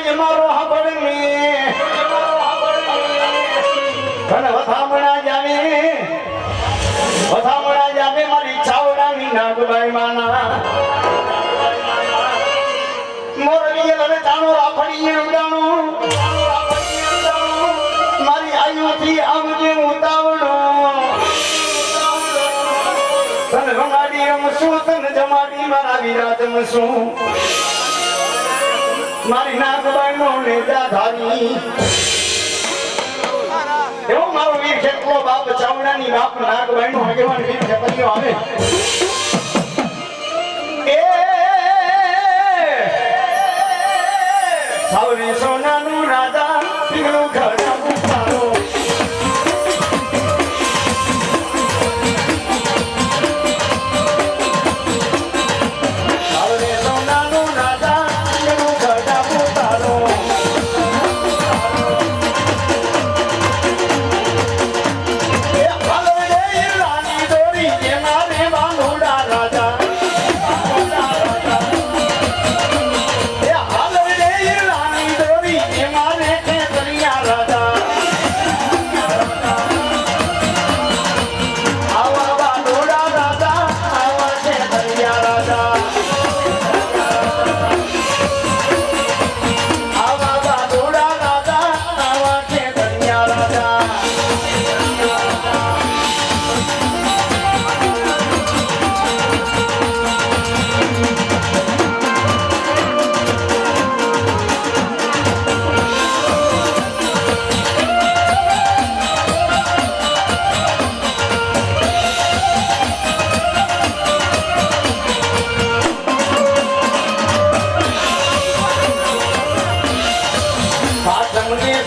એ મારો હાબળ મે ઘન વધામણા જાવે મારી ચાવડાની નાગબાઈ માના મોરલીએ લને જાણો રાખડીએ ઉડાણો મારી આયુથી આવજે ઉતાવળો તન રંગાડી રમશું તન જમાડી મારા વિરાજ રમશું મારી નાગબાઈ નો નેજા ધારી એવો મારો વીર ખેતલો બાપ ચાવડાની બાપ નાગબાઈ નો આગેવાન વીર ખેતલીઓ આવે એ સાવરે સોનાનું રાજા પીળું ઘડા ઉતારો સાવરે સોનાનું રાજા પીળું ઘડા ઉતારો એ હાલવે રાની દોરી જે મારે વાલુડા રાજા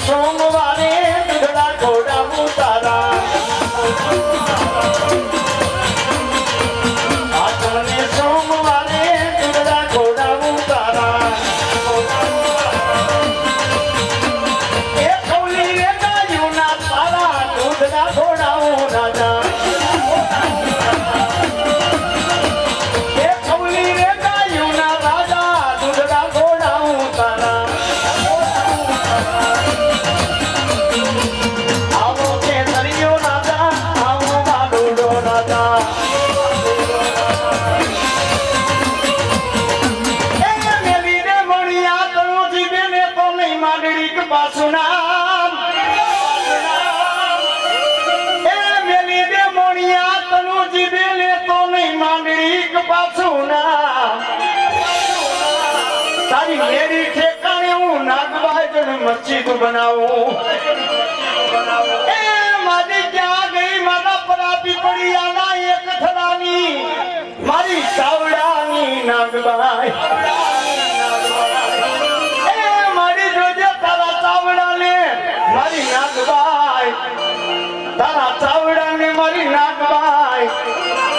સોમવારે દુધડા ઘોડા ઉતારા આઠમને સોમવારે દુધડા ઘોડા ઉતારા એ ખવલી રે ગાયું ના તારા દુધડા ઘોડા રાજા એ ખવલી રે ગાયું ના રાજા દુધડા ઘોડા ઉતારા તારી મેરી ઠેકાણે હું નાગબાઈ મસ્જિદ બનાવું એ મારી ક્યાં ગઈ મારા પરાપી પડી આના એક થલાની મારી ચાવડાની નાગબાઈ એ મારી જોજે તારા ચાવડાને મારી નાગબાઈ તારા ચાવડાને મારી નાગબાઈ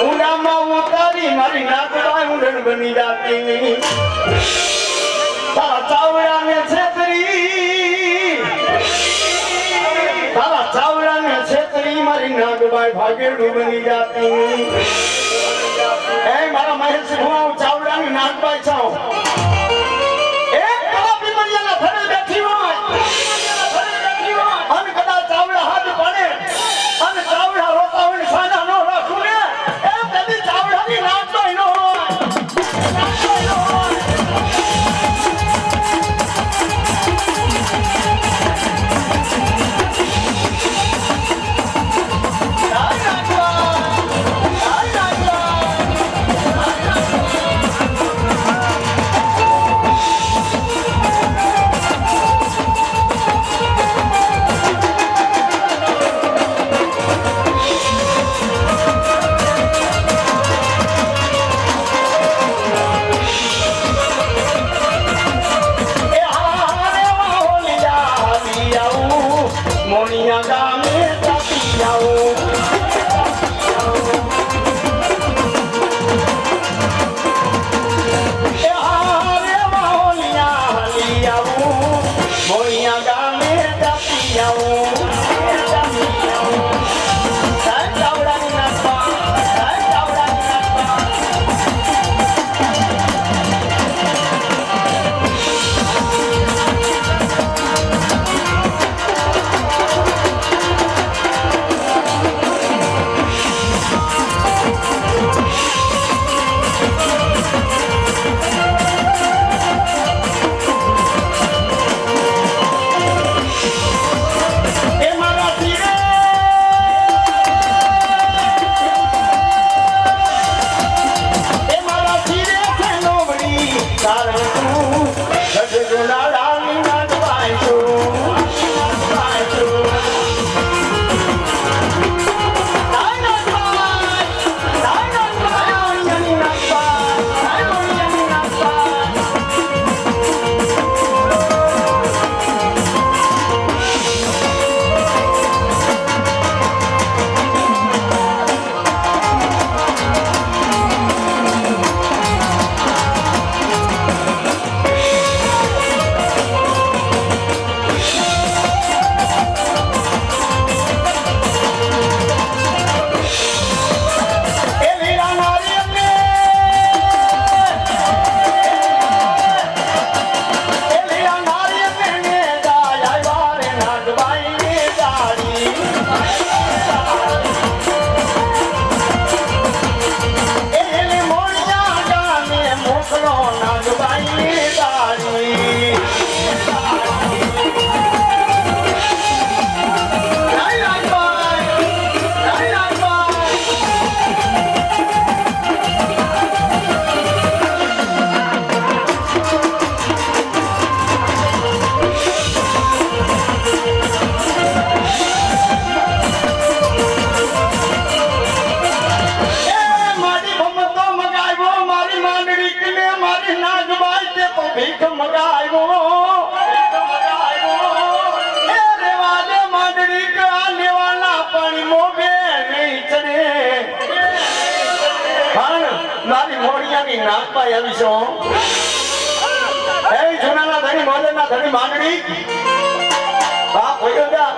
ઉડામાં ઉતારી મારી નાગબાઈ ઉડન બની જાતી તારા ચાવડાને છેતરી તારા ચાવડાને છેતરી મારી નાગબાઈ ભાગેડું બની જાતી એ મારા મહેશ ભુવા ચાવડાની નાગબાઈ છો એક કલાપી મરિયાના થડે બેઠી હોય અને કદાચ ચાવડા હાથ પડે અને ચાવડા રોતા હોય સાના નો રાખું ને એ તેની ચાવડાની નાગબાઈ નો મોકલો નાગબાઈ દાડી ભીખ મગાવ્યો એ રેવાલે માંડડી કા લેવાના પાણી મોગે નહીં ચડે પણ મારી મોડિયાની નાક પાઈ આવી છો એ જૂનાના ધણી મોદરના ધણી માંડડી બાપ ભયો જા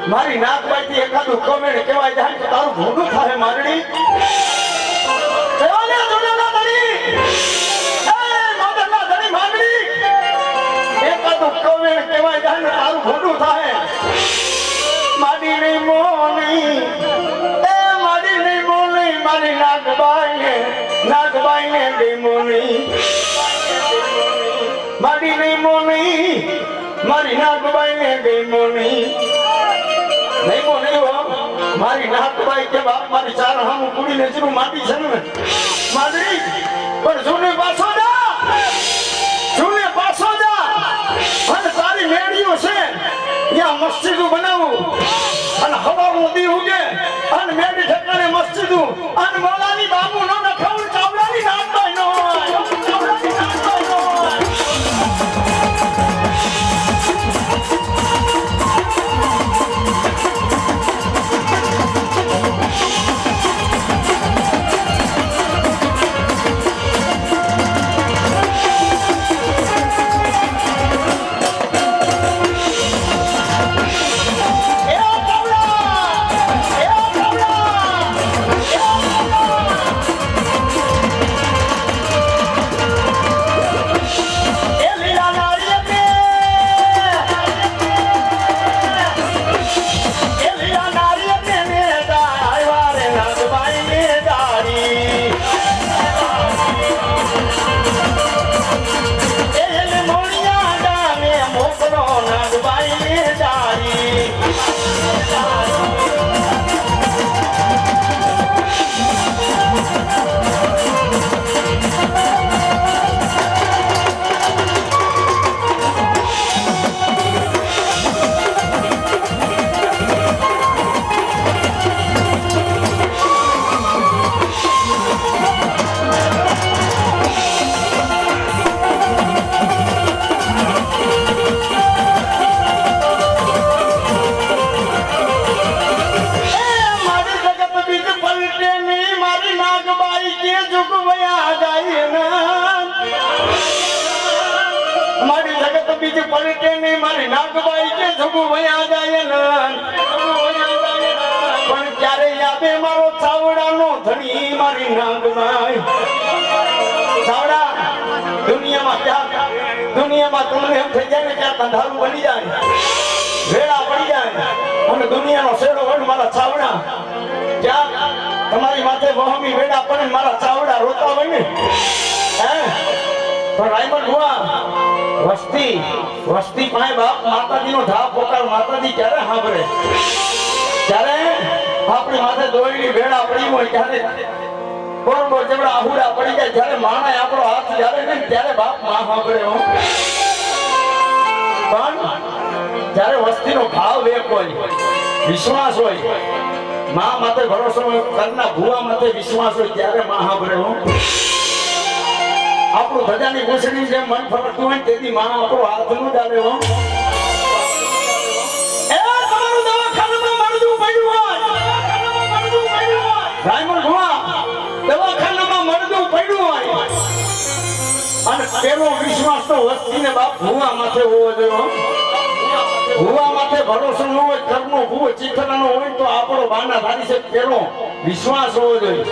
મારી નાક પાઈથી એકાદું કોમેન્ટ કહેવાય જાય તો તારું ભૂંડું થાય માંડડી રેવાલે જૂનાના ધણી કોમેન્ટ કહેવાય જાય તારું ખોટું થાય માડી નહીં મોની એ માડી નહીં મોની મારી નાગબાઈને ડેમોની માડી નહીં મોની મારી નાગબાઈને ડેમોની નહીં મોની હો મારી નાગબાઈ કે બાપ મારી ચાર હામું કુડી નજરું માટી છે ને માડી પણ સુને પાછો જા સુને પાછો જા અને તારી મેળીઓ છે ત્યાં મસ્જિદો બનાવું અને હવાનું દી ઉગે અને મેળી ઠેકાણે મસ્જિદો અને મોલાની બાબુ નો નખાવું ચાવડાની નાગબાઈ નો હોય ચાવડાની નાગબાઈ નો હોય પલટે નહીં મારી નાગબાઈ કે જગું વયા જાય ને પણ ક્યારે યાદે મારો ચાવડાનો ધણી મારી નાગબાઈ ચાવડા દુનિયામાં તમને એમ થઈ જાય ને ક્યાં અંધારું બની જાય વેળા પડી જાય અને દુનિયાનો શેડો હોય મારા ચાવડા ક્યાં તમારી માથે વહમી વેળા પડે મારા ચાવડા રોતા હોય ને હે પણ રાયમન ભુવા વસ્તી પાસે બાપ માતાજીનો ધાપ પોકાર માતાજી ક્યારે સાંભળે ત્યારે આપણી માથે દોયડી ભેળા પડી હોય ત્યારે બરોબર જેવડા આહુડા પડી જાય ત્યારે માણા આપણો હાથ જ્યારે ને ત્યારે બાપ માં સાંભળે હો પણ જ્યારે વસ્તીનો ભાવ એક હોય વિશ્વાસ હોય માં માથે ભરોસો હોય કરના ભુવા માથે વિશ્વાસ હોય ત્યારે માં સાંભળે હો આપણું ધજાની ઘૂસણી જેમ મન ફરકતું હોય તેથી માં આપણો હાથ નું ચાલે હો એ તમારું દવાખાનામાં મરદું પડ્યું હોય રાયમન ભુવા દવાખાનામાં મરદું પડ્યું હોય અને તેનો વિશ્વાસ તો વસ્તીને બાપ ભુવા માથે હોવો જોઈએ ભુવા માથે ભરોસો ન હોય કર્મનો ભૂવો ચીખલાનો હોય તો આપણો બાના ધારી છે તેનો વિશ્વાસ હોવો જોઈએ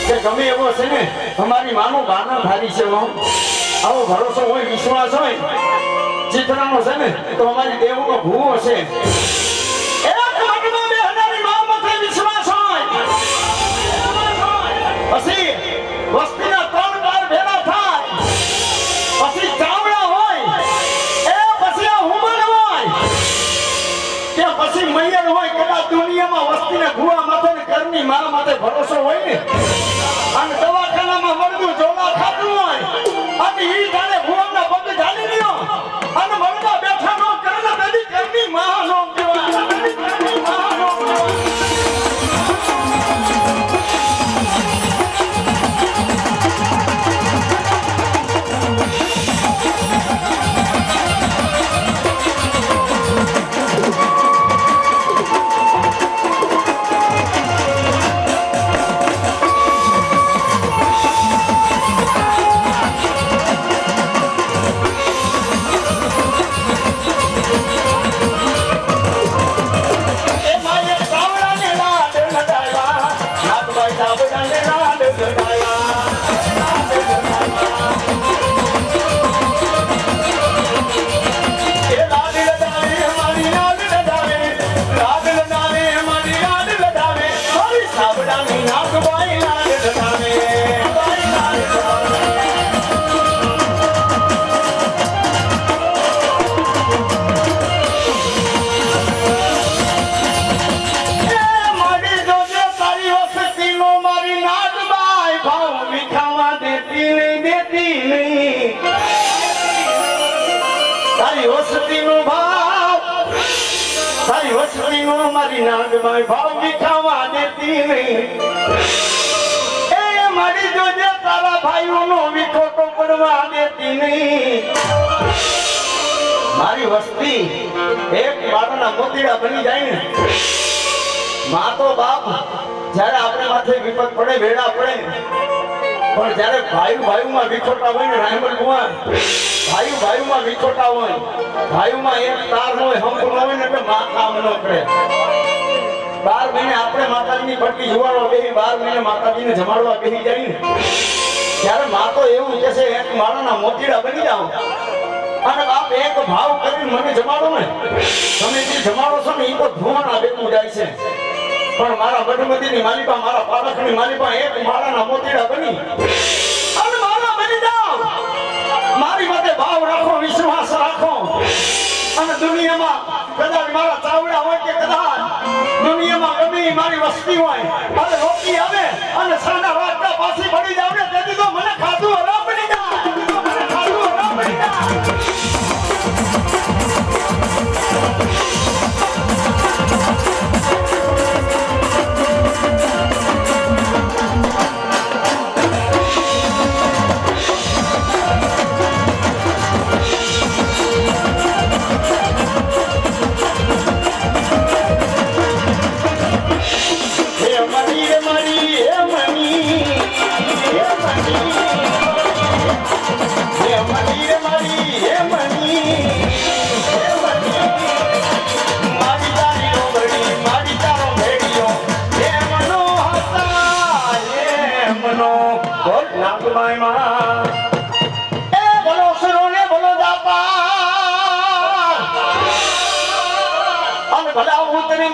કે ગમે એવો છે ને અમારી માનો બાના ધારી છે આવો ભરોસો હોય વિશ્વાસ હોય ચિત્રનો છે ને તો અમારી દેવનો ભૂવો છે એક મનમાં બેહનારી મા માથે વિશ્વાસ હોય પછી વસ્તીના ત્રણ બાર ભેગા થાય મૈયર હોય કદાચ દુનિયામાં વસ્તીને ભૂવા માથે ને ઘરની મા માથે ભરોસો હોય ને અને દવાખાનામાં મળતું જોડા ખાતું હોય અને ઈ જાણે ભૂવાના પગ ઝાલી ગયો અને મળતા બેઠા નો કરે ને તેની ઘરની મા નો કહેવાય ઘરની મા નો કહેવાય મારી નાગમાં ભાવ વિખાવા દેતી નહીં એ મારી જોજે તારા ભાઈઓનો વિખોટો પડવા દેતી નહીં મારી વસ્તી એક બાળના મોતીડા બની જાય ને માં તો બાપ જ્યારે આપણે માથે વિપત પડે વેડા પડે પણ જ્યારે ભાઈઓમાં વિખોટા હોય ને રાયમલ કુમાર ભાઈઓમાં વિખોટા હોય ભાઈઓમાં એક તાર હોય હંપ હોય ને એટલે માં કામ ન કરે 12 મહિને આપણે માતાજીની પટ્ટી જોવાળો બેહી 12 મહિને માતાજીને જમાડવા બેહી જાય ને ત્યારે માં તો એવું કે છે એક માળાના મોતીડા બની જાઓ અને બાપ એક ભાવ કરીને મને જમાડો ને તમે જે જમાડો છો ને એ તો ધોવાના બેકું જાય છે પણ મારા બડમતીની માલિકા મારા પારખની માલિકા એક માળાના મોતીડા બની અને મારા બની જાઓ મારી માટે ભાવ રાખો વિશ્વાસ રાખો અને દુનિયામાં કદાચ મારા ચાવડા હોય કે કદાચ દુનિયામાં ગમે મારી વસ્તી હોય અને રોકી આવે અને સાના વાગતા પાછી પડી જાવ ને તેથી તો મને ખાધું હરામ બની જાય મને ખાધું હરામ બની જાય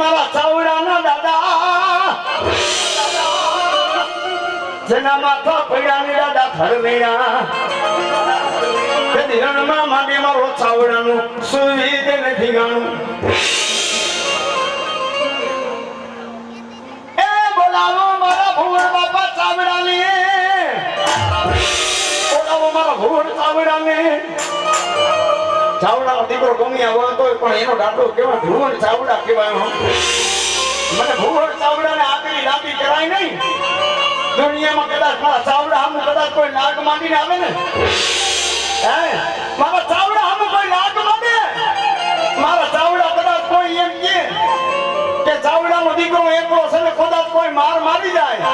મારા ચાવડાના દાદા જેના માથા પડ્યા ને દાદા ધરમેણા કે દિરણમાં માંગે મારો ચાવડાનું સુવિધ નથી ગાણું એ બોલાવો મારા ભુવન બાપા ચાવડાને બોલાવો મારા ભુવન ચાવડાને ચાવડાનો દીકરો ગમ્યા હોય તો પણ એનો દાદો કેવા ભુવન ચાવડા કહેવાય મને ભુવન ચાવડાને આગળ લાગી કરાય નહીં દુનિયામાં કદાચ મારા ચાવડા આમ કદાચ કોઈ નાગ માંડીને આવે ને હે મારા ચાવડા આમ કોઈ નાગ માંડે મારા ચાવડા કદાચ કોઈ એમ કે ચાવડાનો દીકરો એકલો છે ને કદાચ કોઈ મારી જાય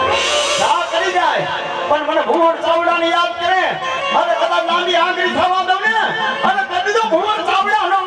જા કરી જાય પણ મને ભુવન ચાવડાને યાદ કરે અને કદાચ નાની આંગળી થવા દઉં ને અને કદી તો ભુવન ચાવડાનો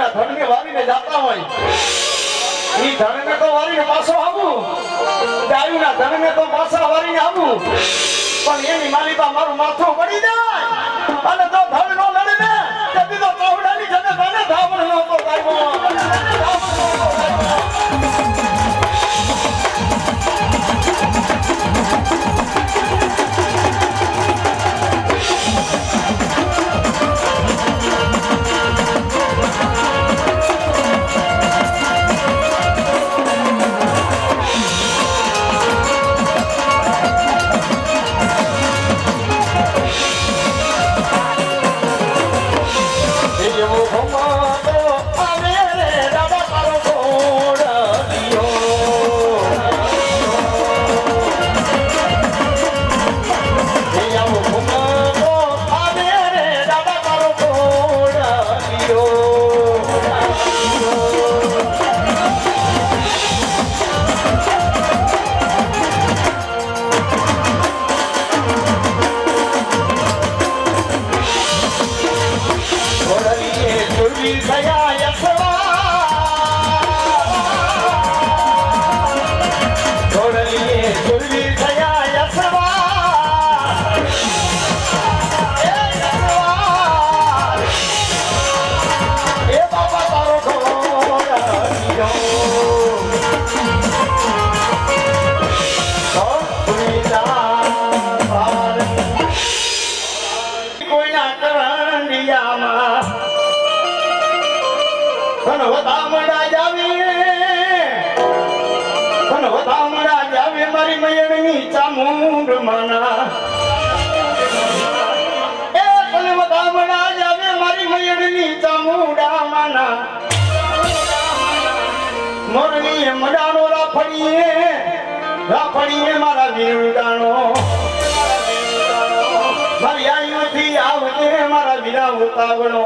એના ધનને વારીને જાતા હોય ઈ ધનને તો વારીને પાછો આવું ગાયુના ધનને તો પાછા વારીને આવું પણ એની માલિકા મારું માથું પડી જાય અને તો ધન નો લડે ને તેથી તો ચૌડાની જને તને ધાવણ નો તો કાયમો મારી મયણની ચામુંડ માના એ તને વધામણા જાવે મારી મયણની ચામુંડા માના મોરણી મડાનો રાફડીએ મારા વીરડાનો મારી આયુથી આવજે મારા વીરા ઉતાવળો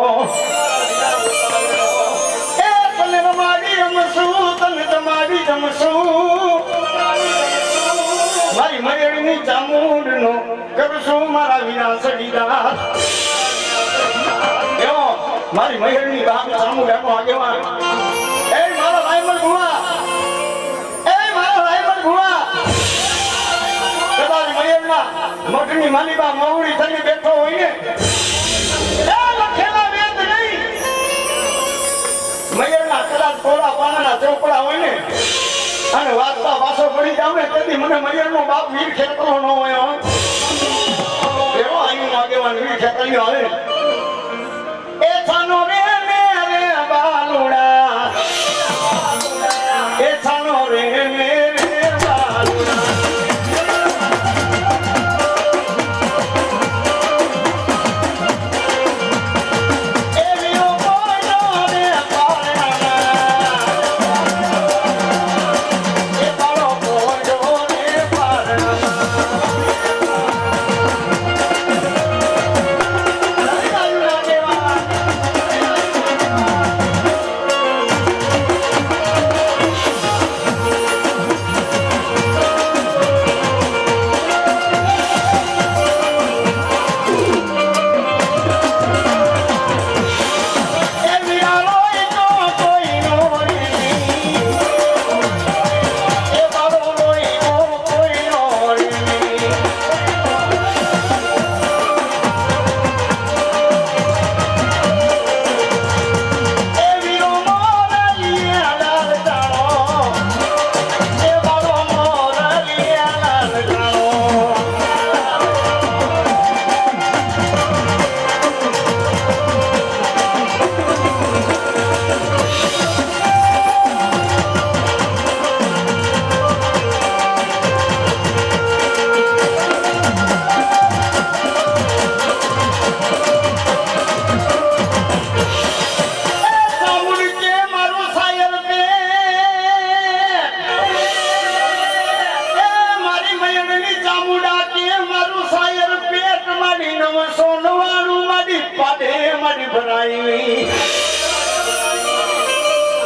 એ તને રમાડી રમશું તને તમારી જમશું મારી મયણની ચામુંડ નો કરશું મારા વિના સડીદાર એવો મારી મયણની બાપ ચામુંડાનો આગેવાન એ મારા લાયમન ભુવા કદાચ મયણના મઠની માલિકા મવડી થઈને બેઠો હોય ને એ લખેલા વેદ નહીં મયણના કદાચ કોરા પાનાના ચોપડા હોય ને અને વાતમાં પાછો પડી જાવ ને તેથી મને મયરનો બાપ વીર ખેતરો ન હોય એવો આયુ આગેવાન વીર ખેતરીઓ આવે એ છાનો રે બાલુડા એ છાનો રે બાલુડા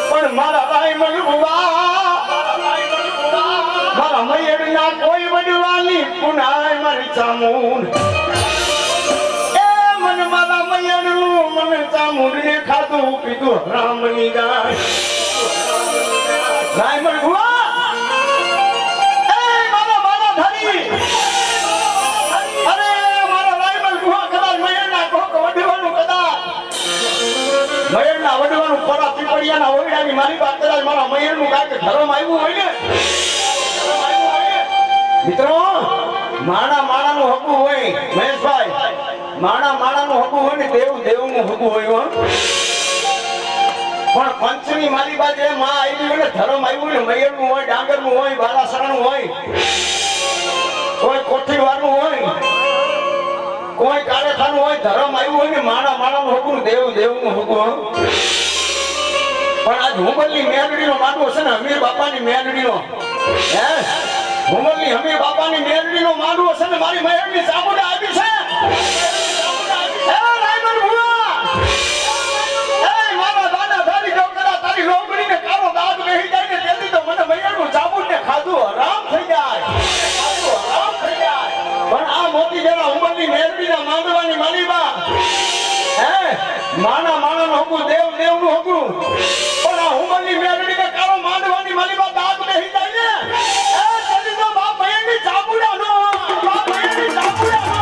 પણ મારા રાયમલ મારા મયરના કોઈ વડવાની પુનાય મારી ચામુંડ એ મને અને મારા મૈયાનું મને ચામુંડને ખાધું પીધું રામની ગાય રાયમણ ભુવા એ મારા મારા ધરી અરે મારા રાયમણ ભુવા કદાચ મૈયાના કોક વડવાનું કદાચ મૈયાના વડવાનું પરા પીપળિયાના ઓરડાની મારી વાત કદાચ મારા મૈયાનું કાંઈક ધર્મ આવ્યું હોય ને મિત્રો માણા માણાનું હકું હોય મહેશભાઈ માણા માણાનું હકું હોય ને દેવ દેવનું હકું હોય હો પણ પંચની મારી બાજુ એ માં આવી હોય ને ધર્મ આવ્યું ને મયરનું હોય ડાંગરનું હોય બાલાસરાનું હોય કોઈ કોઠીવારનું હોય કોઈ કાળેખાનું હોય ધર્મ આવ્યું હોય ને માણા માણાનું હકું દેવ દેવનું હકું પણ આજ હુંબલની મેલડીનો માંડવો છે ને અમીર બાપાની મેલડીનો હે હુંબલની અમીર બાપાની મેલડીનો માંડવો છે ને મારી મહેરની ચામુંડા આવી છે એ રાયમણ ભુવા એ મારા દાદા તારી ડોકરા તારી લોગડીને કાળો દાગ બેહી જાય ને તેથી તો મને મહેરનું ચામુંડને ખાધું હરામ થઈ જાય પણ આ મોતી જેવા હુંબલની મેલડીના માંડવાની માલીબા હે માના માણાનો હકું દેવ દેવનું હકું પણ આ હુંબલની મેલડીને કાળો માંડવાની માલીબા દાગ બેહી જાય ને એ તેથી તો બાપ મહેરની ચામુંડાનો બાપ મહેરની ચામુંડાનો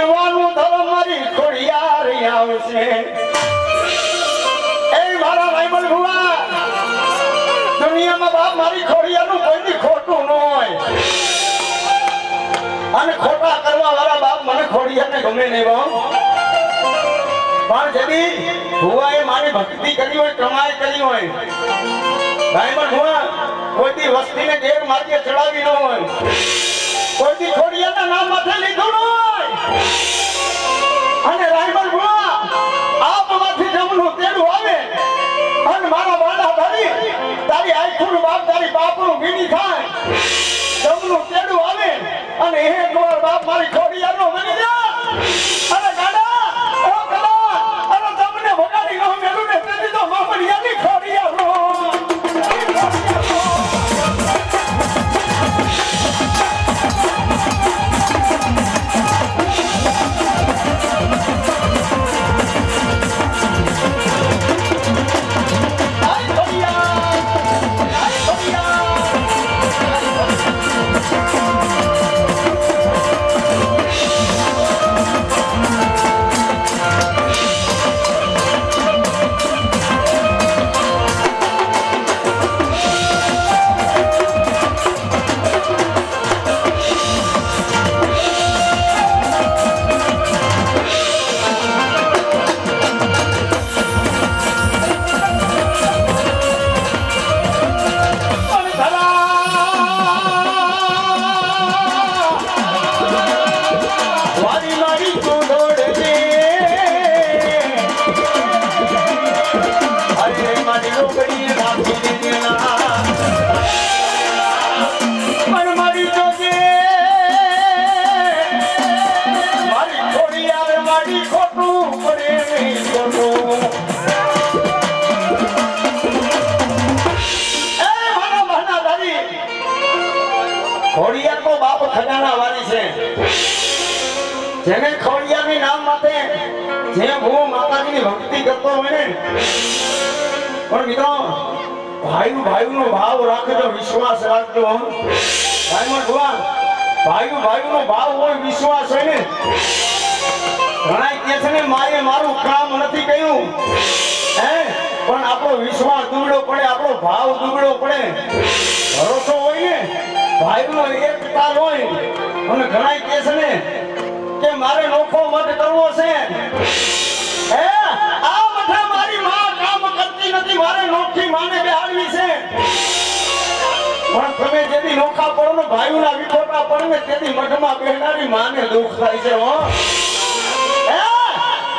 વડવાનું ધર્મ મારી ખોડિયાર આવશે એ મારા રાયમલ ભુવા દુનિયામાં બાપ મારી ખોડિયારનું કોઈની ખોટું ન હોય અને ખોટા કરવા વાળા બાપ મને ખોડિયારને ગમે નહીં બાપ પણ જદી ભુવાએ મારી ભક્તિ કરી હોય કમાઈ કરી હોય રાયમલ ભુવા કોઈથી વસ્તીને ગેર માર્ગે ચડાવી ન હોય કોઈથી ખોડિયારના નામ માથે લીધું ન હોય અને રાયમલ ભુવા આપમાંથી જમનું તેડું આવે અને મારા બાળા ધરી તારી આખું બાપ તારી બાપનું ભીની થાય જમનું તેડું આવે અને એ ગોળ બાપ મારી ખોડિયારનો બની જા અને ગાડા ઓ કલા અને તમને ભગાડી નો મેલું ને તેથી તો મામડિયાની ખોડિયારનો ખોડિયાર તો બાપ ખજાના વાળી છે જેને ખોડિયારની નામ માટે જે ભૂ માતાજીની ભક્તિ કરતો હોય ને પણ મિત્રો ભાઈનો ભાવ રાખજો વિશ્વાસ રાખજો ભાઈમાં ભુવા ભાઈનો ભાવ હોય વિશ્વાસ હોય ને ઘણા કહે છે ને માએ મારું કામ નથી કહ્યું હે પણ આપણો વિશ્વાસ દુબળો પડે આપણો ભાવ દુબળો પડે ભરોસો હોય ને ભાઈનો એક તાલ હોય અને ઘણા કહે છે ને કે મારે નોખો મત કરવો છે હે આ મઠે મારી માં કામ કરતી નથી મારે નોખી માને બેહાડવી છે પણ તમે જેથી નોખા પડો ને ભાઈઓના વિખોટા પડે ને તેથી મઠમાં બેહનારી માને દુઃખ થાય છે હો હે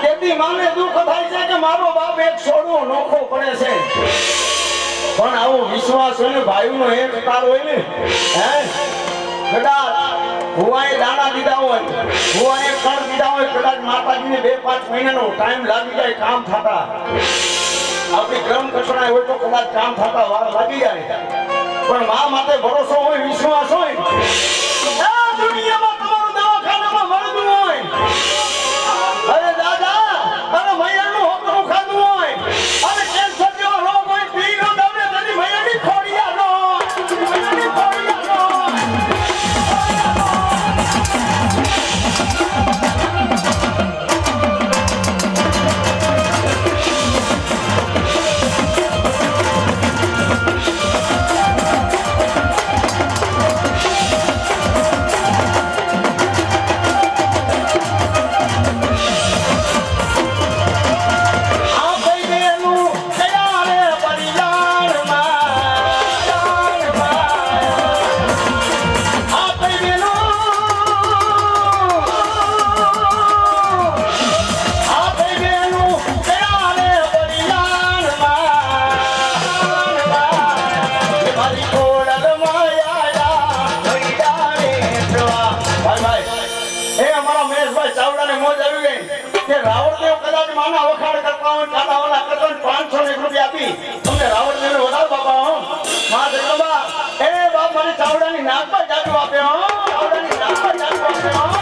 તેથી માને દુઃખ થાય છે કે મારો બાપ એક છોડવો નોખો પડે છે પણ આવો વિશ્વાસ હોય ને ભાઈનો એક તાર હોય ને હે કદાચ ભુવાએ દાણા દીધા હોય ભુવાએ કણ દીધા હોય કદાચ માતાજીને 2-5 મહિનાનો ટાઈમ લાગી જાય કામ થતા આપણી કર્મ કચરા હોય તો કદાચ કામ થતા વાર લાગી જાય પણ મા માથે ભરોસો હોય વિશ્વાસ હોય આ દુનિયામાં તમારું દવાખાનામાં મળતું હોય અરે દાદા અરે મૈયાનું હોકરું ખાધું હોય અરે કેન્સર જેવો રોગ હોય પીનો દવડે તેની મૈયાની ખોડિયાનો મૈયાની ખોડિયાનો રાવણદેવ કદાચ માના વખાણ કરતા હોય કાનાવાલા કરતા 501 રૂપિયા આપી તમને રાવણદેવ વધાર બાપા હો માં જગદંબા એ બાપ મને ચાવડાની નાક પર જાદુ આપ્યો હો ચાવડાની નાક પર જાદુ આપ્યો હો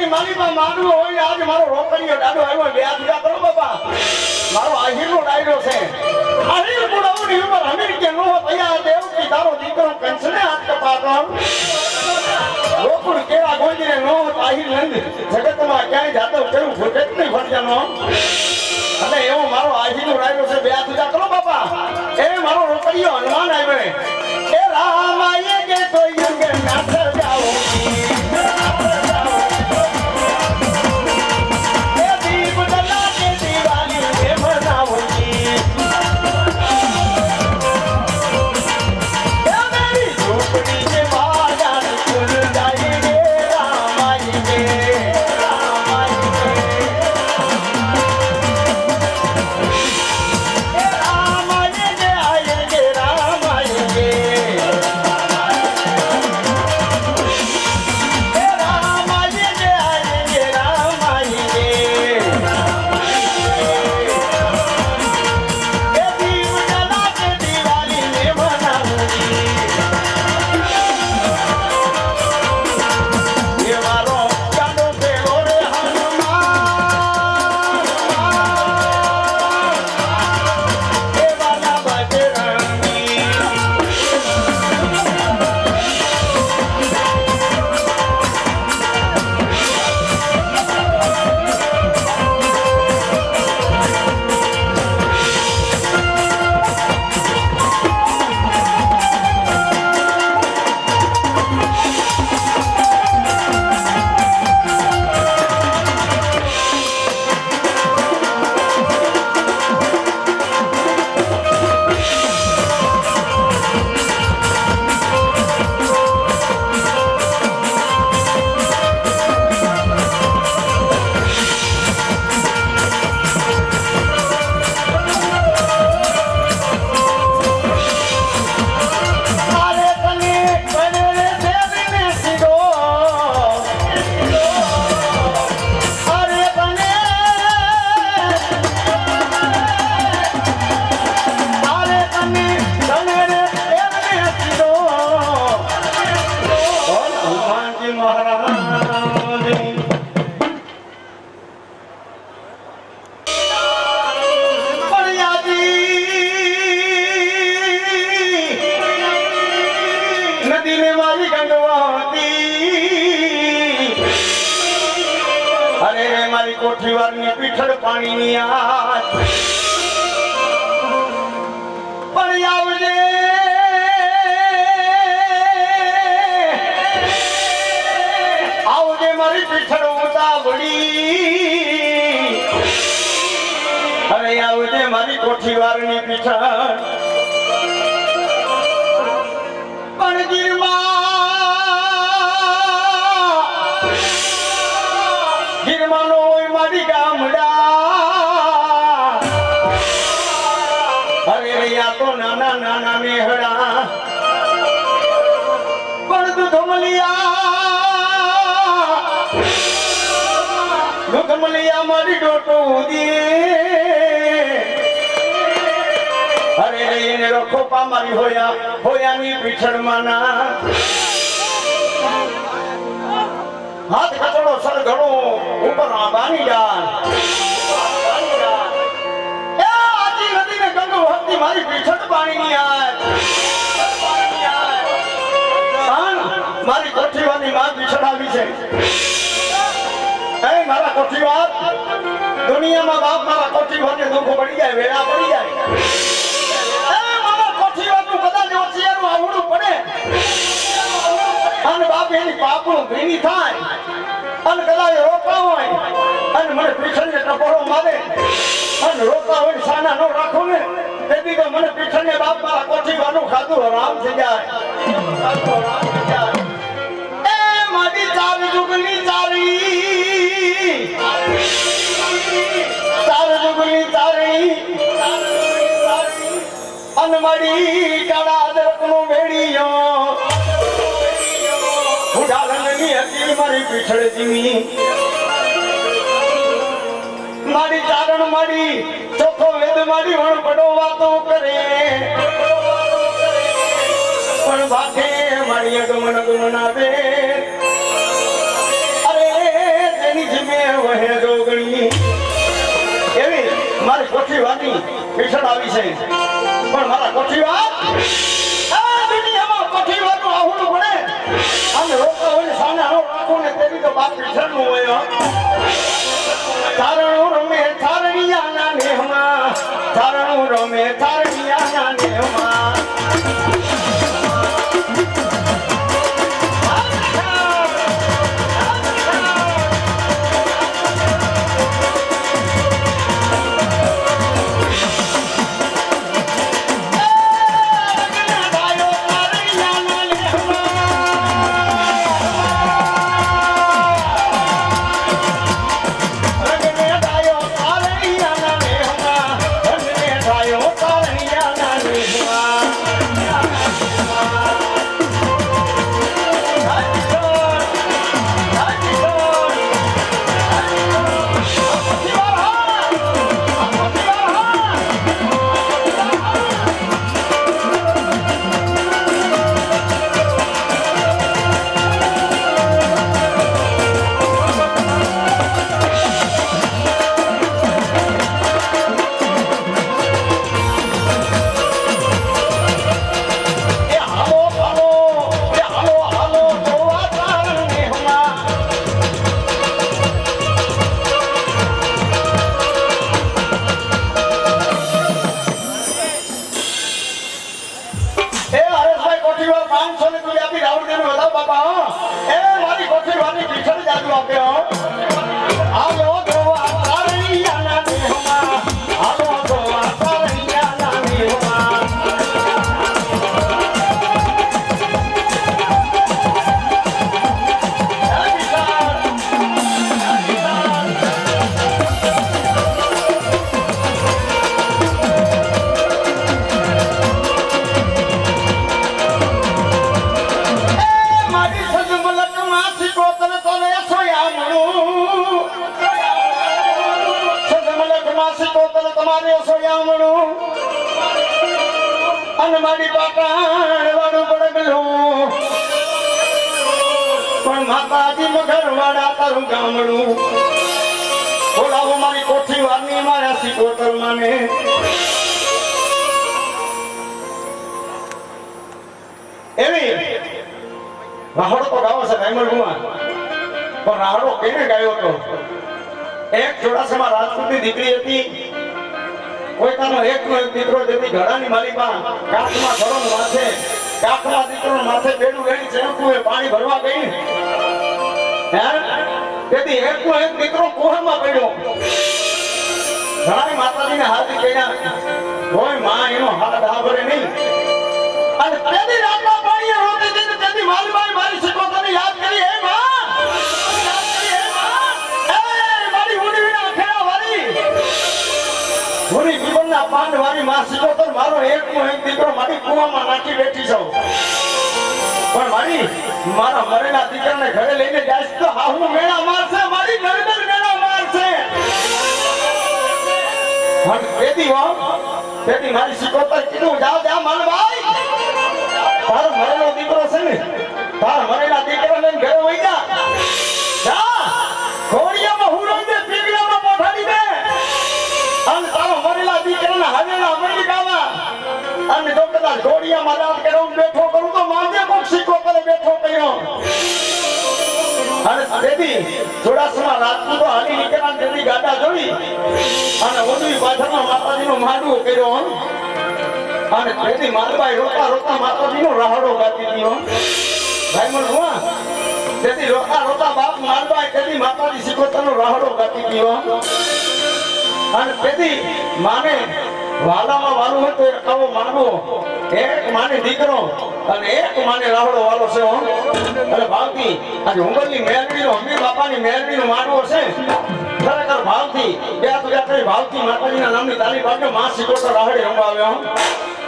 મારી માં માંડવો હોય આજ મારો રોકડીયો દાડો આવ્યો બે હાથ કરો બાપા મારો આહીરનો ડાયરો છે આહીર પુરાવની ઉંમર હમીર કે નો તૈયાર દેવ કી તારો દીકરો કંસને હાથ કપાતો રોકડ કેરા ગોંજીને નો આહીર નંદ જગતમાં ક્યાંય જાતો કેવું ફૂટે નહીં ફરજાનો અને એવો મારો આહીરનો ડાયરો છે બે હાથ કરો બાપા એ મારો રોકડીયો હનુમાન આવ્યો એ રામાયે કે તો યંગ નાથ જાઓ કોઠીવારની પીઠળ પાણીની આજ પણ આવજે આવજે મારી પીઠળ ઉતાવળી અરે આવજે મારી કોઠીવારની પીઠળ પણ ગીરમાં ગીરમાનો તો નાના નાના મેહડા પણ દુધમલિયા મારી ડોટો અરે એને રખો પામારી હોયાની પીછળમાંના હાથ ખચડો સરઘડો ઉપર બાની જાન મારી પીછળ પાણીની આજ મારી કોઠીવાની માં પીછળ આવી છે એ મારા કોઠીવાર દુનિયામાં બાપ મારા કોઠીવારને દુઃખ પડી જાય વેળા પડી જાય એ મારા કોઠીવારનું કદાચ હોશિયારું આવડું પડે અને બાપ એની પાપનું ભીની થાય અને કદાચ રોકા હોય અને મને પીછળને ટપોરો મારે અને રોકા હોય સાના નો રાખો ને તેથી તો મને પીછળને બાપ મારા કોઠીવાનું ખાધું હરામ થઈ જાય એ મારી ચાર જુગની ચારી અને મારી કાળા દરકનો મેળીયો ઉડાલની હતી મારી પીછળ જીવી મારી ચારણ મારી ચોખ્ખો વેદ મારી વણ પડો વાતો કરે પણ ભાખે મારી અગમન આવે અરે છે પણ મારા કોઠીવાર આ દુનિયામાં કોઠીવારનું આહુડું પડે અને રોકા હોય સામે આનો રાખો ને તેની તો બાપ વિસરનું હોય તારણું રમે તારણિયાના નેહમાં તારણું રમે તારણિયાના નેહમાં મારી પાટણ વાળું પડગલું પણ માતાજી મગર વાળા તારું ગામડું બોલાવો મારી કોઠી વારની મારા સિકોતર માને એવી રાહડો તો ગાવો છે ગામડું પણ રાહડો કેને ગાયો હતો એક જોડાસામાં રાજપૂતની દીકરી હતી કોઈકાનો એકનો એક દીકરો જેથી ઘડાની માલિકા કાઠમાં ઘડો માથે કાઠમાં દીકરો માથે બેડું રેડી ચેણકુએ પાણી ભરવા ગઈ હે તેથી એકનો એક દીકરો કુવામાં પડ્યો ઘડાની માતાજીને હાથ કર્યા કોઈ માં એનો હાથ આભરે નહીં અને તેથી રાતના પાણીએ રોતી હતી તેથી માલબાઈ મારી સિકોતરને યાદ કરી હે માં યાદ કરી હે માં એ મારી ઉડીના ખેડા વાળી પૂરી જીવનના પાંડવારી માં સિકોતર મારો એકનો એક દીકરો મારી કુવામાં નાખી બેઠી છો પણ મારા મરેલા દીકરાને ઘરે લઈને જાય તો હાહુ મેળા મારશે મારી નરદર મેળા મારશે હણ તેથી મારી સિકોતર કીધું જા માનભાઈ તારો મરેલો દીકરો છે ને તારા મરેલા દીકરા લઈને ઘરે વઈ જા ઘોડિયામાં હુરોઈ દે પીગડામાં પોઠાડી દે અને તારો મરેલા દીકરાના હવેલા મરી ગાવા અને જો કદાચ ઘોડિયામાં રાત કરું બેઠો કરું તો માંગે કોક સિકોતરે બેઠો કર્યો અને તેથી જોડાસમાં રાજપૂતો હાલી નીકળ્યા તેથી ગાડા જોડી અને ઓદવી પાછળમાં માતાજીનો માંડવો કર્યો અને તેથી માલબાઈ રોતા માતાજીનો રાહડો ગાતી દીધો ભાઈ મન હુઆ તેથી રોતા બાપ માલબાઈ તેથી માતાજી સિકોતરનો રાહડો ગાતી દીધો અને તેથી માને વાલામાં વાલું હોય તો એક આવો માંડવો એક માને દીકરો અને એક માને રાવડો વાલો છે અને ભાવથી આજે ઉંબરની મેરડીનો હમી બાપાની મેરડીનો માંડવો છે ખરેખર ભાવથી ભાવથી માતાજીના નામની તાલી પાડ્યો માં સિકોતર રાહડે રંબાવ્યો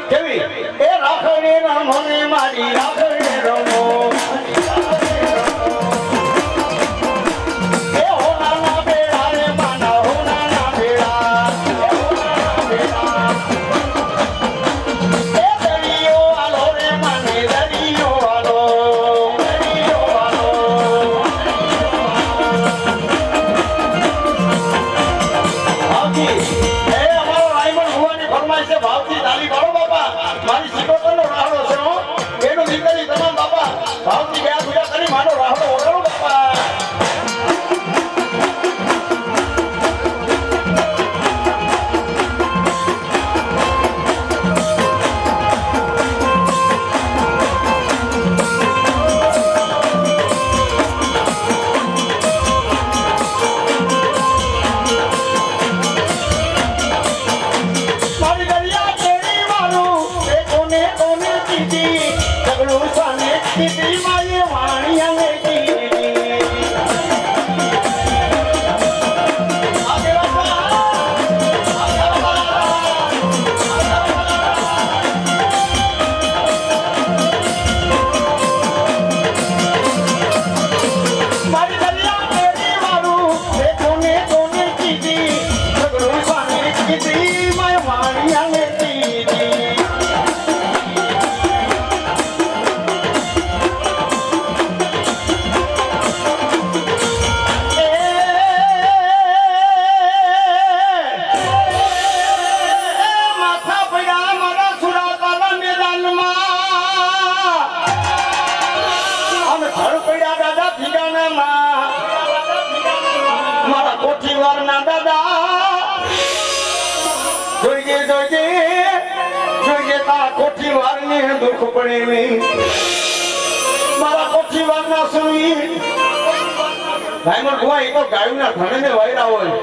કેવી એ રાખડે રમો ને મારી રાખડે રમો માં મારા કોઠીવારના દાદા જોઈએ તા કોઠીવારને દુઃખ પડે નહીં મારા કોઠીવારના સુઈ ભાઈમાં ગુવા એ તો ગાયુંના ઘણને વાયરા હોય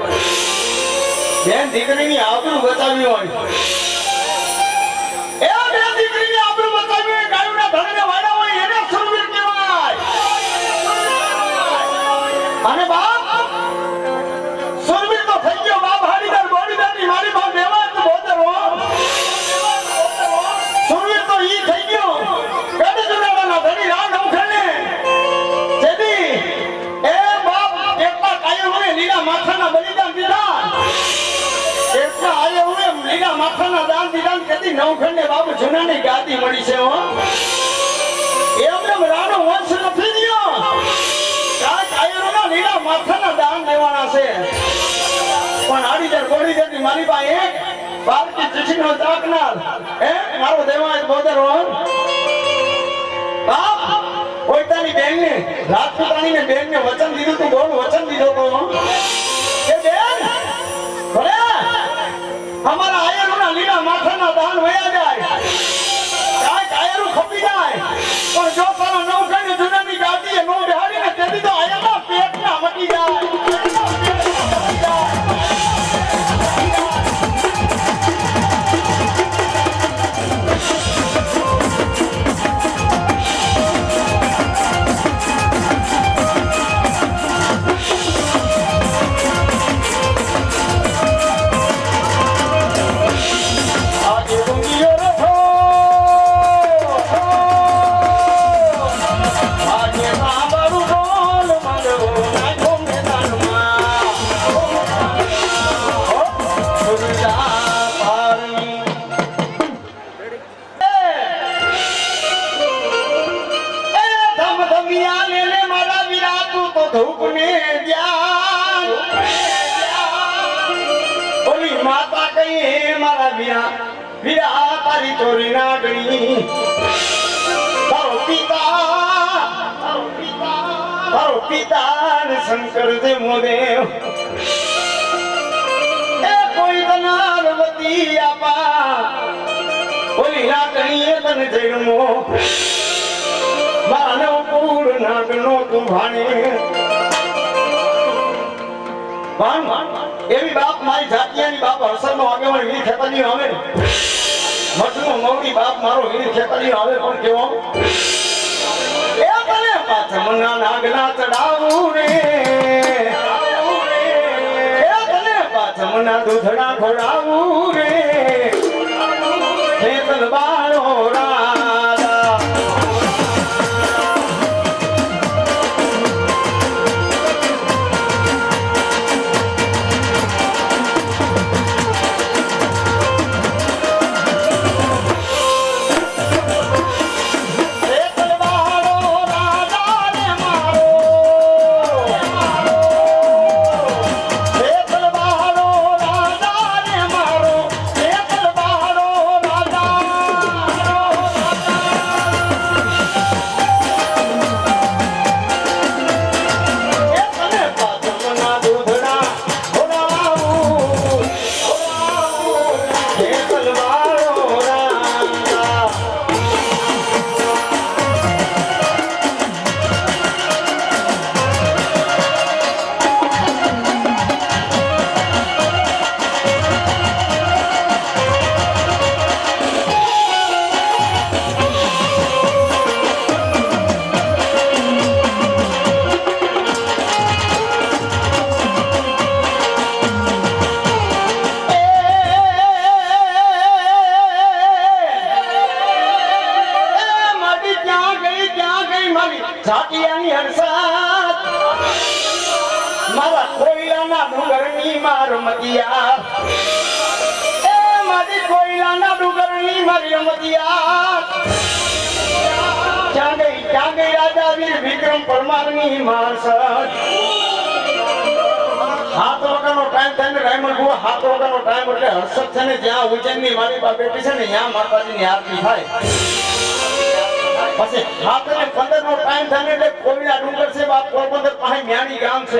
બેન દીકરીની આબરૂ બચાવી હોય એ બેન દીકરીની આબરૂ બચાવી હોય ગાયુંના ઘણને વાયરા હોય એને સુરવીર કહેવાય અને બાપ સુરવીર તો થઈ ગયો બાપ હાડીદાર બોડીદારની મારી બાપ દેવા તો બોદર હો સુરવીર તો ઈ થઈ ગયો કડે જુનાડાના ધણી રાણ ઉખેને જેદી એ બાપ એકલા કાયો હોય લીલા માથાના બલિદાન દીધા એકલા આયો હોય લીલા માથાના દાન દીધા કદી નવખંડે બાપુ જુનાની ગાદી મળી છે હો એમને રાણો વંશ નથી દિયો કાયરોના લીલા માથાના દાન દેવાના છે પણ આડીદર બોડીદરની મારી પાસે એક બાલકી ચીઠીનો ચાકનાર મારો દેવાય બોદર હો બાપ પોતાની બેનને રાજપૂતાણીને બેનને વચન દીધું તું બોલ વચન દીધો તો કે બેન ભલે અમારા આયરોના લીલા માથાના દાન વયા જાય કાંઈક આયરું ખપી જાય પણ જો તારા નવખંડ જુનાની ગાદીએ નો બેહાડીને તેથી તો આયરના પેટના મટી જાય વીરા તારી ચોરી ના ગણી તારો પિતા ને શંકર દે મોદેવ એ કોઈ તનારવતી આપા ઓલી લાગણી તને જન્મો માનવ પૂર નાગનો તું ભાણે એવી બાપ મારી જાતિયાની બાપ હસરનો આગેવાન વીર ખેતરની આવે મઠનો મૌડી બાપ મારો વીર ખેતરની આવે પણ કેવો એ તને પાછમના નાગના ચડાવું રે એ તને પાછમના દૂધડા ખોડાવું રે ખેતર બાળો રાજા વિક્રમ પરમારની માણસ હાથ વગાનો ટાઈમ થાય ને રાયમલ બુઆ હાથ વગાનો ટાઈમ એટલે હર્ષદ છે ને જ્યાં ઉજ્જૈનની મારી બા બેઠી છે ને ત્યાં માતાજીની આરતી થાય પછી હાથ ને 15 નો ટાઈમ થાય ને એટલે કોઈના ડુંગર છે બાપ પોરબંદર મ્યાણી ગામ છે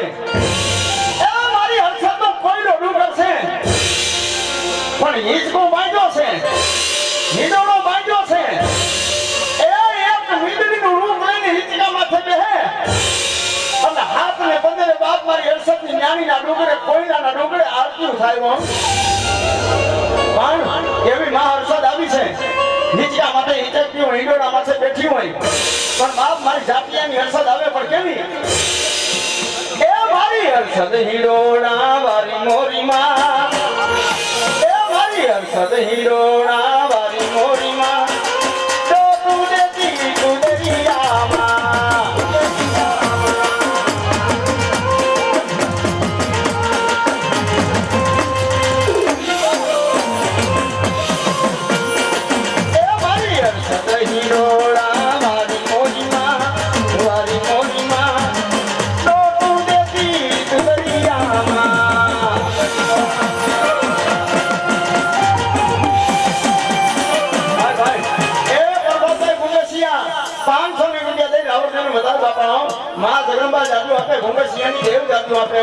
એ મારી હરસદ નો કોઈનો ડુંગર છે પણ હિંચકો બાંધ્યો છે હિંડોળો બાંધ્યો છે એ એક વીજળીનું રૂપ લઈને હિંચકા માથે બેહે અને હાથ ને બંને બાપ મારી હરસદ ની મ્યાણીના ડુંગરે કોઈના ડુંગરે આરતી થાય પણ એવી માં હરસદ આવી છે હિંચકા માથે હિંચકતી હોય હિંડોળા માથે બેઠી હોય પણ બાપ મારી જાતિયાની હરસદ આવે પણ કેવી એ મારી હરસદ હિંડોળા વારી મોરી માં એ મારી હરસદ હિંડોળા વારી મોરી માં તો તું દેતી તું દરિયામાં માં જગદંબા જાદુ આપે ઘુંગસિયાની દેવ જાદુ આપે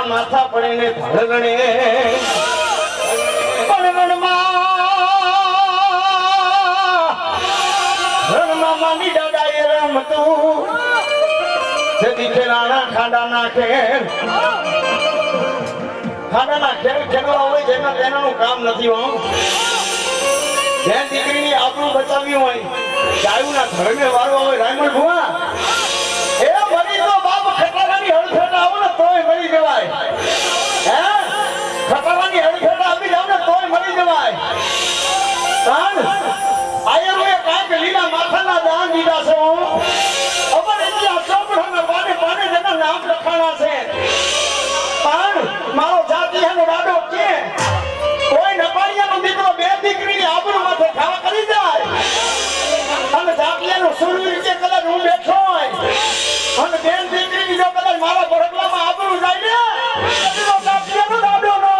માથા પડીને ભળગણે રણમાં માની દાદાએ રમતું તેથી ખેલાણા ખાડાના ખેલ ખેલવા હોય જેના તેનાનું કામ નથી હો જે દીકરીની આબરૂ બચાવી હોય ગાયુના ધર્મે વાળવા હોય રાયમણ ભુવા એ મરી તો બાપ ખટારાની હળફેટ આવો ને તોય મરી જવાય હે ખટારાની હળફેટ આવી જાવ ને તોય મરી જવાય કાન આયરોએ કાંઈક લીલા માથાના દાન દીધા છે અમર ઇતિહાસ ચોપડાના બાને બાને જેના નામ લખાણા છે પણ મારો જાતિયાનો રાડો કે કોઈ નપાળિયાનો દીકરો બે દીકરીની આબરૂ માથે ઘા કરી જાય અને જાતિયાનો સુરવીર કે કદાચ હું બેઠો હોય અને બેન દીકરીની જો કદાચ મારા ભરકલામાં આબરૂ જાય ને તો જાતિયાનો રાડો નો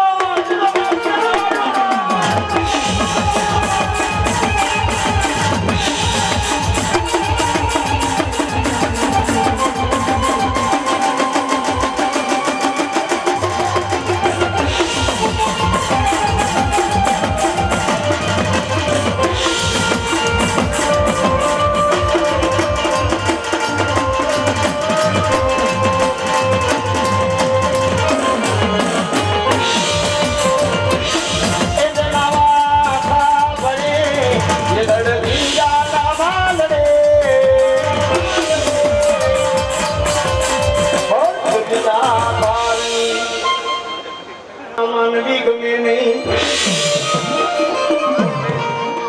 માનવી ગમે નહીં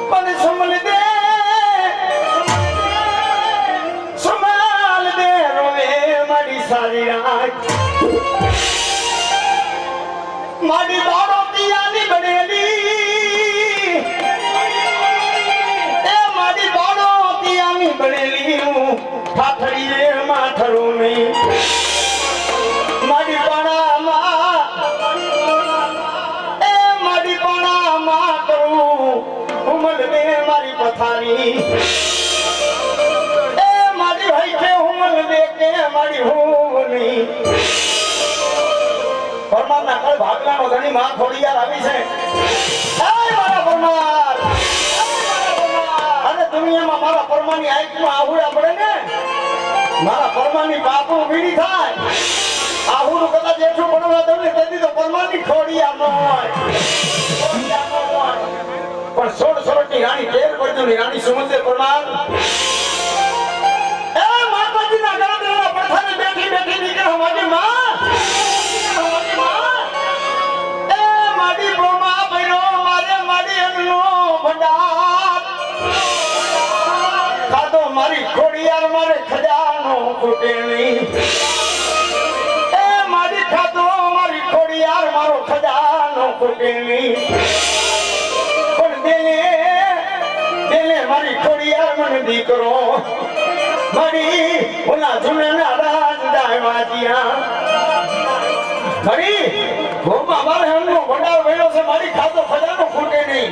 પણ સંભાળ દે રોવે મારી સારી રાત મારી બાળો પિયાની બનેલી એ મારી બાળો પિયાની બનેલી હું ઠાઠડીએ માથરું નહીં મારી પાણામાં ઉમર દે મારી પથારી એ મારી ભાઈ કે ઉમર દે કે મારી હોની પરમારના કળ ભાગલાનો ધણી માં થોડી યાર આવી છે એ મારા પરમાર અને દુનિયામાં મારા પરમાની આંખમાં આહુડા પડે ને મારા પરમાની બાપુ વીડી થાય આહુડું કદાચ એટલું બનવા દઉં ને તેથી તો પરમાની થોડી આમ હોય પણ 16 ની રાણી 13 વર્ષની રાણી સુમંદર પરમાર એ માતાજીના ગળામાં પડખાને બેઠી બેઠી નીકળે મારી માં ખોડિયાર મારે ખજાનો ખૂટે નહીં એ મારી ખાતો મારી ખોડિયાર મારો ખજાનો ખૂટે નહીં પણ દિલે મારી ખોડિયાર મને દીકરો મારી ઓલા જુના રાજ દાવાજીયા મારી ગોમાં મારે હમનો ભંડાર વેલો છે મારી ખાતો ખજાનો ખૂટે નહીં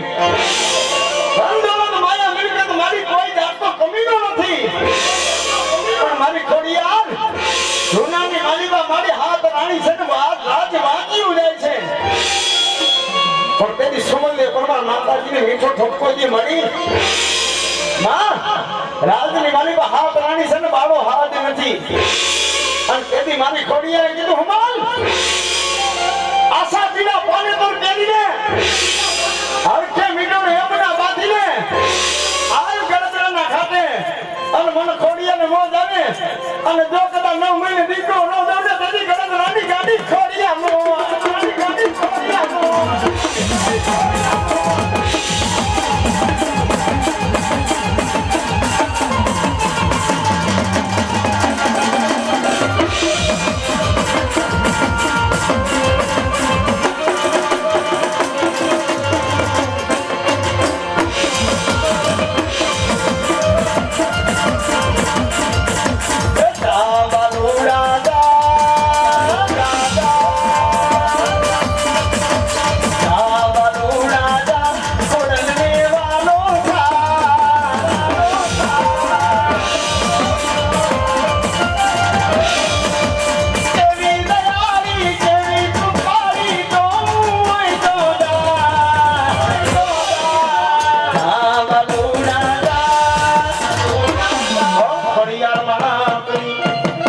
માયા મિલકત મારી કોઈ જાતનો કમીનો નથી પણ મારી ખોડિયાર જૂનાની માલીબા મારી હાથ રાણી છે ને રાજ વાગ્યું જાય છે પણ તેની સુમંદે પરમાર માતાજીને મીઠો ઠપકો જે મળી માં રાજની માલીબા હાથ રાણી છે ને બાળો હાથ નથી અને તેથી મારી ખોડિયારે કીધું હમાલ આશા પીડા પાને તો કેરીને હરખે મીઠો હેમના બાંધીને આયુ ગળતરાના ખાતે અને મને ખોડિયાને મોજ આવે અને જો કદા 9 મહિને દીકરો ન દઉં તેથી ગળતરાની